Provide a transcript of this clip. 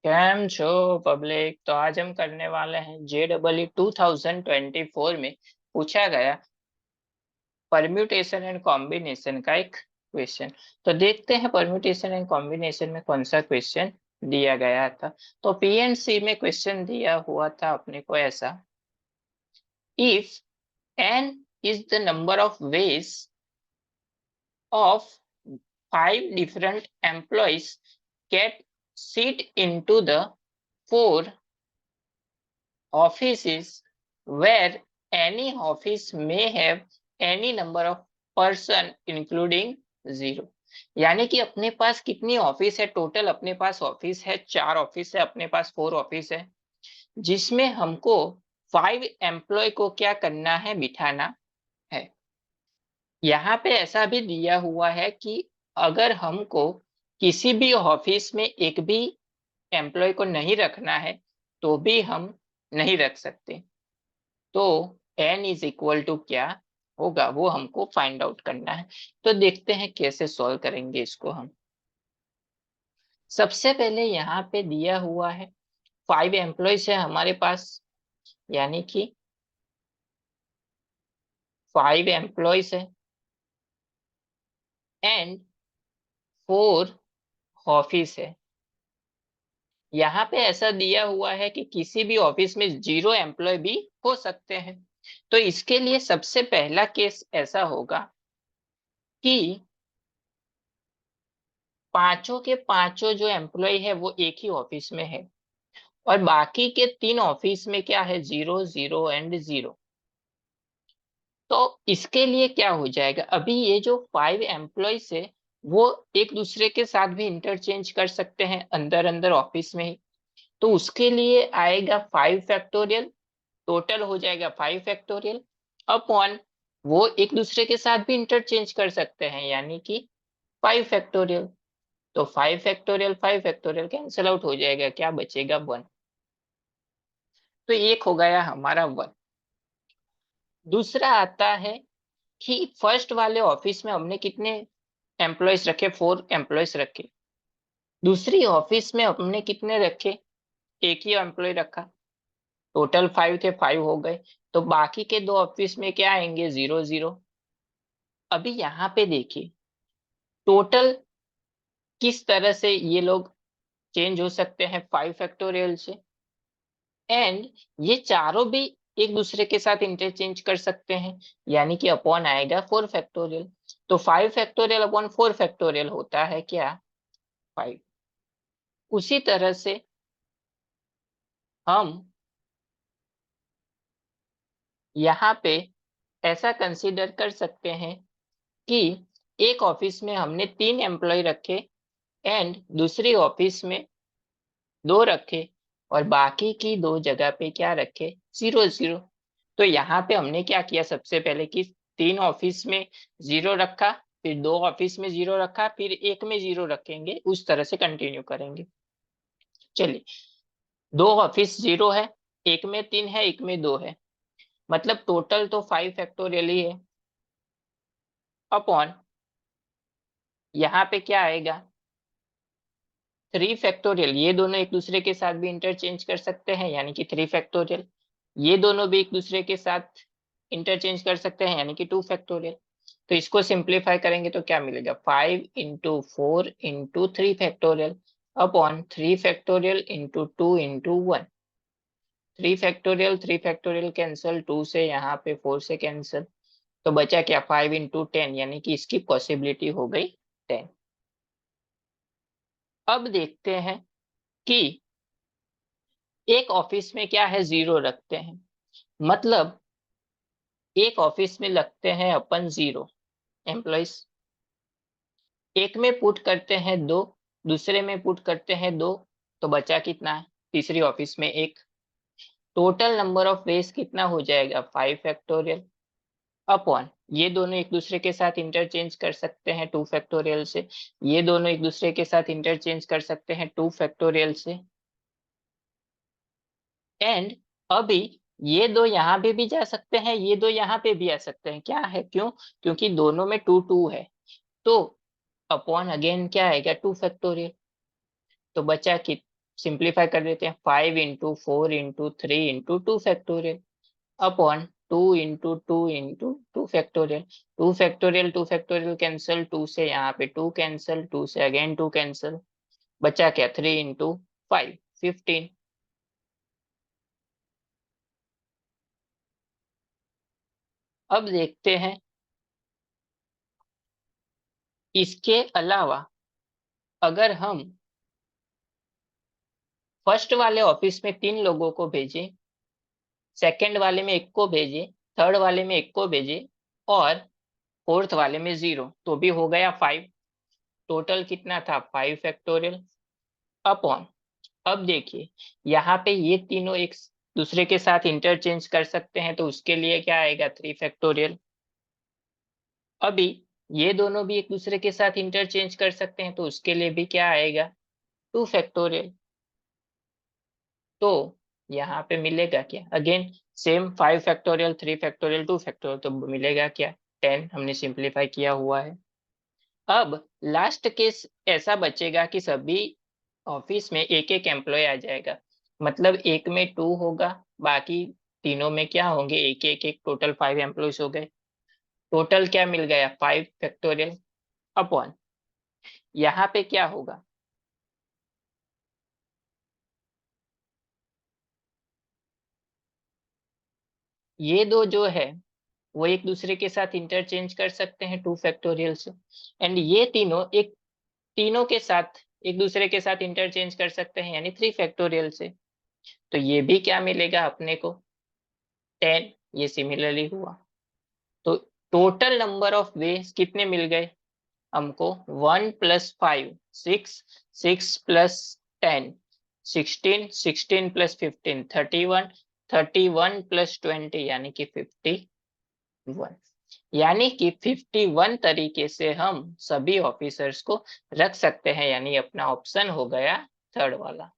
Cam छो public. तो आज हम करने वाले हैं JEE 2024 में पूछा गया परम्यूटेशन एंड कॉम्बिनेशन का एक क्वेश्चन। तो देखते हैं परम्यूटेशन एंड कॉम्बिनेशन में कौन सा क्वेश्चन दिया गया था। तो PNC में क्वेश्चन दिया हुआ था अपने को ऐसा, if n is the number of ways of 5 different employees get sit into the 4 offices where any office may have any number of person including 0। यानी कि अपने पास कितनी ऑफिस है, टोटल अपने पास ऑफिस है 4 ऑफिस है, अपने पास 4 ऑफिस है, जिसमें हमको 5 एम्प्लॉय को क्या करना है, बिठाना है। यहाँ पे ऐसा भी दिया हुआ है कि अगर हमको किसी भी ऑफिस में एक भी एम्प्लॉय को नहीं रखना है तो भी हम नहीं रख सकते। तो n इज इक्वल टू क्या होगा वो हमको फाइंड आउट करना है। तो देखते हैं कैसे सॉल्व करेंगे इसको हम। सबसे पहले यहाँ पे दिया हुआ है 5 एम्प्लॉयज है हमारे पास, यानी कि 5 एम्प्लॉयज है एंड 4 ऑफिस है। यहाँ पे ऐसा दिया हुआ है कि किसी भी ऑफिस में 0 एम्प्लॉय भी हो सकते हैं। तो इसके लिए सबसे पहला केस ऐसा होगा कि पांचों के पांचों जो एम्प्लॉय है वो एक ही ऑफिस में है और बाकी के 3 ऑफिस में क्या है, 0 0 एंड 0। तो इसके लिए क्या हो जाएगा, अभी ये जो 5 एम्प्लॉयज है वो एक दूसरे के साथ भी इंटरचेंज कर सकते हैं अंदर अंदर ऑफिस में ही। तो उसके लिए आएगा 5 फैक्टोरियल, टोटल हो जाएगा 5 फैक्टोरियल अपॉन वो एक दूसरे के साथ भी इंटरचेंज कर सकते हैं यानी कि 5 फैक्टोरियल। तो 5 फैक्टोरियल कैंसिल आउट हो जाएगा, क्या बचेगा 1। तो एक हो गया हमारा 1। दूसरा आता है कि फर्स्ट वाले ऑफिस में हमने कितने एम्प्लॉयज रखे, 4 एम्प्लॉयज रखे। दूसरी ऑफिस में हमने कितने रखे, एक ही एम्प्लॉय रखा। टोटल 5 थे, 5 हो गए। तो बाकी के 2 ऑफिस में क्या आएंगे, 0 0। अभी यहाँ पे देखिए टोटल किस तरह से ये लोग चेंज हो सकते हैं 5 फैक्टोरियल से, एंड ये चारों भी एक दूसरे के साथ इंटरचेंज कर सकते हैं यानी कि अपॉन आएगा 4 फैक्टोरियल। तो 5 फैक्टोरियल अपॉन 4 फैक्टोरियल होता है क्या, 5। उसी तरह से हम यहाँ पे ऐसा कंसीडर कर सकते हैं कि एक ऑफिस में हमने 3 एम्प्लॉय रखे एंड दूसरी ऑफिस में 2 रखे और बाकी की 2 जगह पे क्या रखे, 0 0। तो यहाँ पे हमने क्या किया, सबसे पहले कि 3 ऑफिस में 0 रखा, फिर 2 ऑफिस में 0 रखा, फिर एक में 0 रखेंगे, उस तरह से कंटिन्यू करेंगे। चलिए, 2 ऑफिस 0 है, एक में 3 है, एक में 2 है, मतलब टोटल तो 5 फैक्टोरियल ही है अपॉन यहाँ पे क्या आएगा 3 फैक्टोरियल। ये दोनों एक दूसरे के साथ भी इंटरचेंज कर सकते हैं यानी कि 3 फैक्टोरियल। ये दोनों भी एक दूसरे के साथ इंटरचेंज कर सकते हैं यानी कि 2 फैक्टोरियल। तो इसको सिंप्लीफाई करेंगे तो क्या मिलेगा, 5 into 4 into 3 factorial upon 3 factorial into 2 into 1। 3 factorial cancel, 2 से यहाँ पे 4 से कैंसल, तो बचा क्या 5 into 10 यानी कि इसकी पॉसिबिलिटी हो गई 10। अब देखते हैं कि एक ऑफिस में क्या है, 0 रखते हैं, मतलब एक ऑफिस में लगते हैं अपन 0 एम्प्लॉइज, एक में पुट करते हैं 2, दूसरे में पुट करते हैं 2, तो बचा कितना है, तीसरी ऑफिस में 1। टोटल नंबर ऑफ वेज कितना हो जाएगा, 5 फैक्टोरियल अपॉन ये दोनों एक दूसरे के साथ इंटरचेंज कर सकते हैं 2 फैक्टोरियल से, ये दोनों एक दूसरे के साथ इंटरचेंज कर सकते हैं 2 फैक्टोरियल से, एंड अभी ये दो यहाँ पे भी जा सकते हैं, ये दो यहाँ पे भी आ सकते हैं। क्या है, क्यों, क्योंकि दोनों में 2 2 है। तो अपॉन अगेन क्या आएगा, 2 फैक्टोरियल। तो बचा कि सिंप्लीफाई कर देते हैं, 5 × 4 × 3 × 2 अपॉन 2 × 2 × 2 फैक्टोरियल। 2 फैक्टोरियल कैंसिल, 2 से यहाँ पे 2 कैंसिल, 2 से अगेन 2 कैंसिल, बचा क्या, 3 × 5 15। अब देखते हैं इसके अलावा अगर हम फर्स्ट वाले ऑफिस में 3 लोगों को भेजें, सेकंड वाले में 1 को भेजे, थर्ड वाले में 1 को भेजे और फोर्थ वाले में 0, तो भी हो गया 5। टोटल कितना था, 5 फैक्टोरियल अपॉन, अब देखिए यहाँ पे ये तीनों एक दूसरे के साथ इंटरचेंज कर सकते हैं, तो उसके लिए क्या आएगा, 3 फैक्टोरियल। अभी ये दोनों भी एक दूसरे के साथ इंटरचेंज कर सकते हैं, तो उसके लिए भी क्या आएगा, 2 फैक्टोरियल। तो यहाँ पे मिलेगा क्या, again same 5 factorial, 3 factorial, 2 factorial, तो मिलेगा क्या, 10। हमने सिंप्लीफाई किया हुआ है। अब लास्ट केस ऐसा बचेगा कि सभी ऑफिस में एक एक एम्प्लॉय आ जाएगा, मतलब एक में 2 होगा, बाकी तीनों में क्या होंगे, एक एक एक, टोटल 5 एम्प्लॉयज हो गए। टोटल क्या मिल गया, 5 फैक्टोरियल अपॉन, यहाँ पे क्या होगा, ये दो जो है वो एक दूसरे के साथ इंटरचेंज कर सकते हैं 2 फैक्टोरियल से, एंड ये तीनों एक तीनों के साथ एक दूसरे के साथ इंटरचेंज कर सकते हैं, यानी 3 फैक्टोरियल से। तो ये भी क्या मिलेगा अपने को, 10। ये सिमिलरली हुआ, तो टोटल नंबर ऑफ वेज कितने मिल गए हमको, 1 + 5 6, 6 + 10 16, 16 + 15 31, 31 + 20 यानी कि 51। यानी कि 51 तरीके से हम सभी ऑफिसर्स को रख सकते हैं, यानी अपना ऑप्शन हो गया थर्ड वाला।